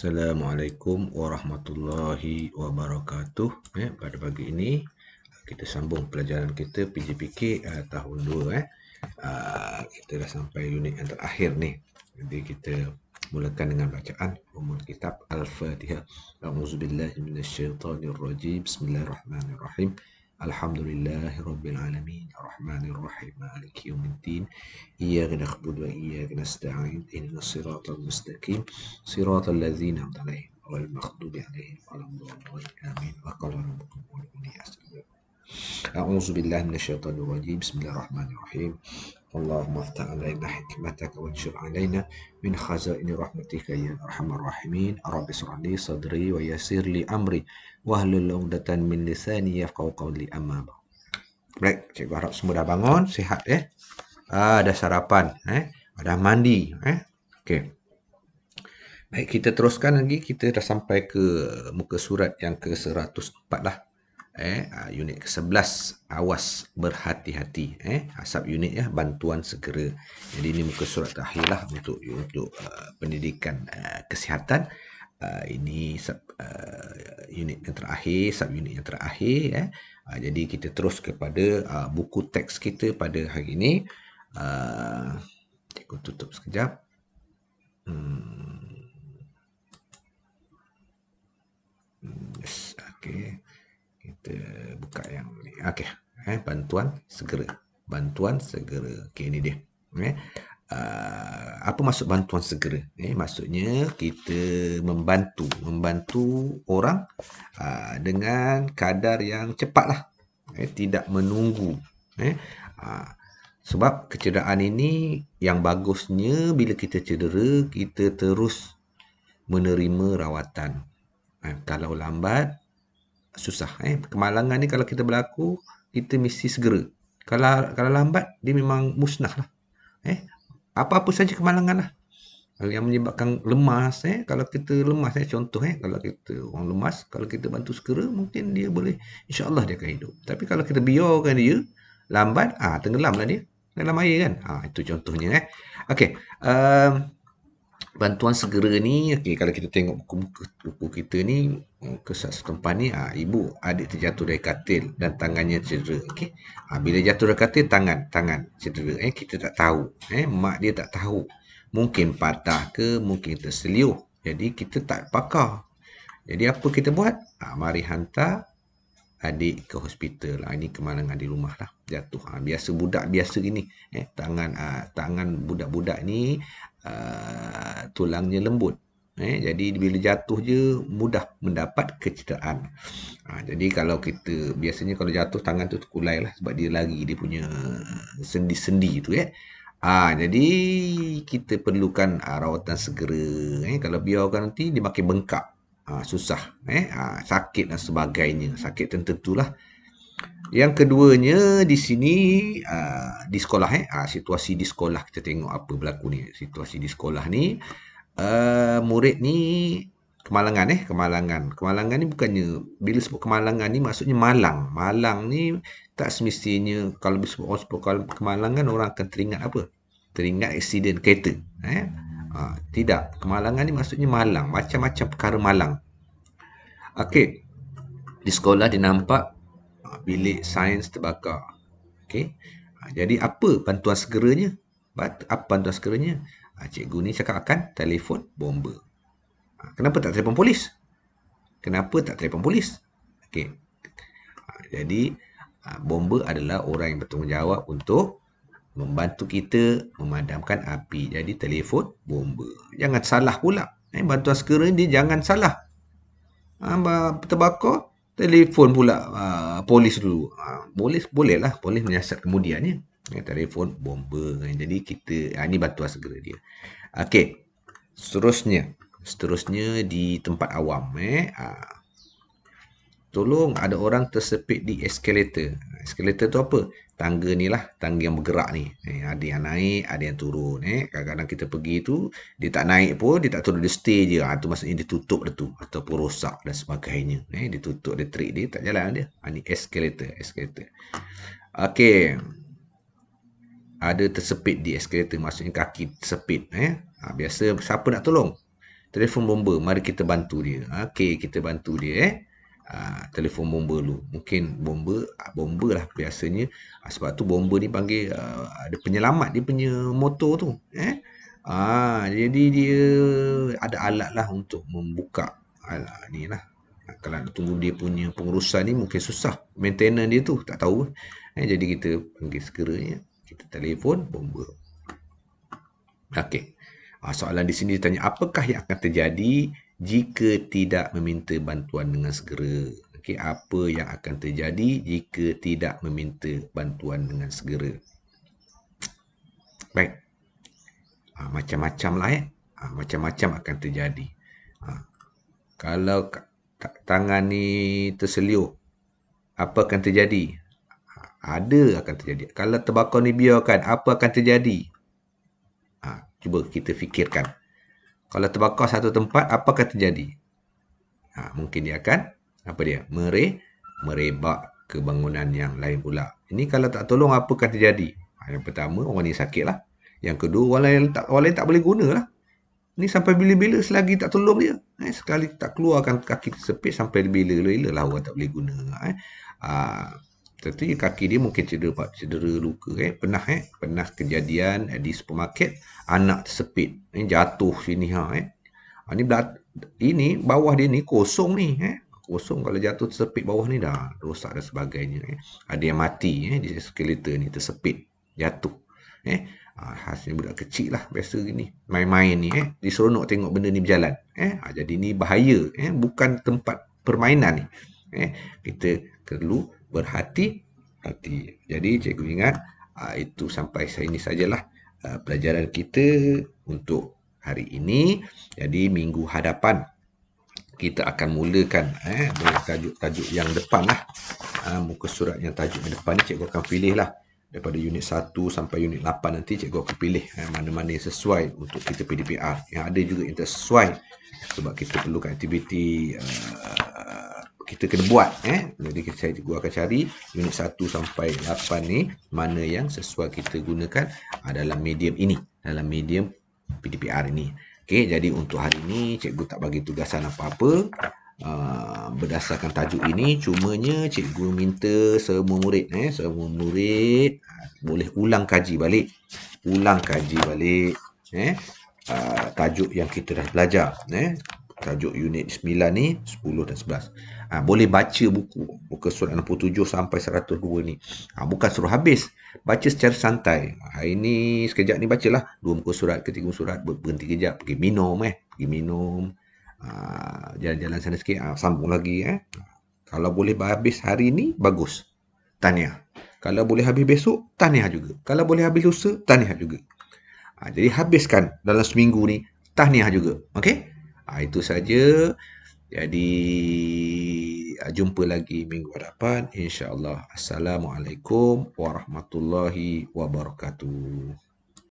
Assalamualaikum warahmatullahi wabarakatuh. Pada pagi ini kita sambung pelajaran kita PJPK tahun 2. Kita dah sampai unit yang terakhir ni. Jadi kita mulakan dengan bacaan umul kitab Al-Fatihah. A'udzubillahi minasyaitonirrajim. Bismillahirrahmanirrahim. Alhamdulillahirabbil alamin. Arrahmanirrahim. Maliki yaumiddin. Iyyaka na'budu wa iyyaka nasta'in. Ihdinas siratal mustaqim. Siratal ladzina an'amta 'alaihim ghairil maghdubi 'alaihim waladdallin. Amin. Wa qala rabbukum ud'uni astajib. أعوذ بالله من الشيطان الرجيم بسم الله الرحمن الرحيم اللهم افتح علينا حكمتك وانشر علينا من خزائن رحمتك يا أرحم الراحمين رب اشرح لي صدري ويسر لي أمري واحلل عقدة من لساني يفقهوا قولي أما بعد. Baik, cikgu harap semua dah bangun, sihat dah sarapan, dah mandi, Okey. Baik, kita teruskan lagi. Kita dah sampai ke muka surat yang ke-104 lah. Unit ke-11, awas berhati-hati. Sub-unit bantuan segera. Jadi ini muka surat terakhir lah untuk pendidikan kesihatan. Ini unit yang terakhir, sub-unit yang terakhir. Jadi kita terus kepada buku teks kita pada hari ini. Cikgu tutup sekejap. Yes, okey. Kita buka yang ni. Okey. Bantuan segera. Bantuan segera. Okey, ini dia. Apa maksud bantuan segera? Maksudnya kita membantu orang dengan kadar yang cepatlah. Tidak menunggu. Sebab kecederaan ini yang bagusnya bila kita cedera, kita terus menerima rawatan. Kalau lambat, susah. Kemalangan ni kalau kita berlaku, kita mesti segera. Kalau lambat, dia memang musnah lah. Apa-apa saja kemalangan lah. Yang menyebabkan lemas. Kalau kita lemas, contoh, kalau kita orang lemas, kalau kita bantu segera, mungkin dia boleh, insyaAllah dia akan hidup. Tapi kalau kita biarkan dia, lambat, tenggelamlah dia dalam air kan. Itu contohnya. Okey. Bantuan segera ni, kalau kita tengok buku kita ni, ke setempat ni, ibu adik terjatuh dari katil dan tangannya cedera. Bila jatuh dari katil, tangan cedera. Kita tak tahu. Mak dia tak tahu. Mungkin patah ke, mungkin terseliuh. Jadi kita tak pakar. Jadi apa kita buat? Mari hantar adik ke hospital. Ini kemalangan di rumah lah. Jatuh. Biasa budak biasa gini. Tangan budak-budak ni tulangnya lembut. Jadi bila jatuh je mudah mendapat kecederaan. Jadi kalau kita biasanya kalau jatuh tangan tu terkulai lah sebab dia lari dia punya sendi-sendi tu jadi kita perlukan rawatan segera. Kalau biarkan nanti dia makin bengkak. Susah. Sakit dan sebagainya. Sakit tentulah. Yang keduanya di sini di sekolah situasi di sekolah kita tengok apa berlaku ni. Situasi di sekolah ni murid ni kemalangan. Kemalangan ni bukannya bila sebut kemalangan ni maksudnya malang. Malang ni tak semestinya kalau disebut kemalangan orang akan teringat apa? Teringat aksiden kereta. Tidak. Kemalangan ni maksudnya malang, macam-macam perkara malang. Okey. Di sekolah dia nampak bilik sains terbakar. Jadi apa bantuan segeranya? Apa bantuan segeranya? Cikgu ni cakap akan telefon bomba. Kenapa tak telefon polis? Jadi bomba adalah orang yang bertanggungjawab untuk membantu kita memadamkan api. Jadi telefon bomba. Jangan salah pula. Bantuan segera dia jangan salah. Terbakar, telefon pula polis dulu. Bolehlah polis menyiasat kemudiannya. Telefon bomba. Jadi kita ini bantuan segera dia. Okey. Seterusnya di tempat awam. Tolong ada orang tersepit di eskalator. Eskalator tu apa? Tangga ni lah, tangga yang bergerak ni. Ada yang naik, ada yang turun. Kadang-kadang kita pergi tu, dia tak naik pun, dia tak turun, dia stay je. Tu maksudnya dia tutup dah tu. Ataupun rosak dan sebagainya. Dia tutup, dia trik dia, tak jalan dia. Ni eskalator. Okey. Ada tersepit di eskalator, maksudnya kaki tersepit. Biasa siapa nak tolong? Telefon bomba, mari kita bantu dia. Okey, kita bantu dia. Telefon bomba dulu. Mungkin bomba lah biasanya. Sebab tu bomba ni panggil ada penyelamat dia punya motor tu. Jadi dia ada alat lah untuk membuka ni lah. Kalau nak tunggu dia punya pengurusan ni mungkin susah. Maintenance dia tu tak tahu. Jadi kita panggil segeranya. Kita telefon bomba. Okey. Soalan di sini ditanya, apakah yang akan terjadi jika tidak meminta bantuan dengan segera? Okey, apa yang akan terjadi jika tidak meminta bantuan dengan segera? Baik. Macam-macam lah macam-macam akan terjadi. Kalau tangan ni terseliuk, apa akan terjadi? Ada akan terjadi. Kalau terbakar ni biarkan, apa akan terjadi? Cuba kita fikirkan. Kalau terbakar satu tempat, apa akan terjadi? Mungkin dia akan merebak ke bangunan yang lain pula. Ini kalau tak tolong, apa akan terjadi? Yang pertama, orang ni sakit lah. Yang kedua, orang lain tak boleh guna lah. Ni sampai bila-bila selagi tak tolong dia. Sekali tak keluarkan kaki tersepit, sampai bila-bila lah orang tak boleh guna. Tentunya kaki dia mungkin cedera luka. Pernah kejadian di supermarket, anak tersepit. Jatuh sini. Ini bawah dia ni kosong ni. Kosong, kalau jatuh tersepit bawah ni dah rosak dan sebagainya. Ada yang mati di skeleton ni tersepit. Jatuh. Hasilnya budak kecil lah biasa gini. Main-main ni. Diseronok tengok benda ni berjalan. Jadi ni bahaya. Bukan tempat permainan ni. Kita perlu berhati-hati. Jadi cikgu ingat itu sampai sini sajalah pelajaran kita untuk hari ini. Jadi minggu hadapan kita akan mulakan tajuk-tajuk yang depan lah. Muka surat yang tajuk yang depan ni cikgu akan pilih lah. Daripada unit 1 sampai unit 8 nanti cikgu akan pilih mana-mana yang sesuai untuk kita PDPR. Yang ada juga yang tak sesuai sebab kita perlukan aktiviti kita kena buat. Jadi cikgu akan cari unit 1 sampai 8 ni mana yang sesuai kita gunakan dalam medium ini, dalam medium PDPR ini. Okey, jadi untuk hari ini cikgu tak bagi tugasan apa-apa. Berdasarkan tajuk ini, cumanya cikgu minta semua murid boleh ulang kaji balik tajuk yang kita dah belajar. Tajuk unit 9 ni 10 dan 11. Boleh baca buku muka surat 67 sampai 102 ni. Bukan suruh habis, baca secara santai. Hari ni sekejap ni bacalah 2 muka surat ke 3 muka surat, berhenti kejap, pergi minum, jalan-jalan sana sikit, sambung lagi. Kalau boleh habis hari ni, bagus, tahniah. Kalau boleh habis besok, tahniah juga. Kalau boleh habis lusa, tahniah juga. Jadi habiskan dalam seminggu ni, tahniah juga. Okey? Itu saja. Jadi jumpa lagi minggu hadapan, insya-Allah. Assalamualaikum warahmatullahi wabarakatuh.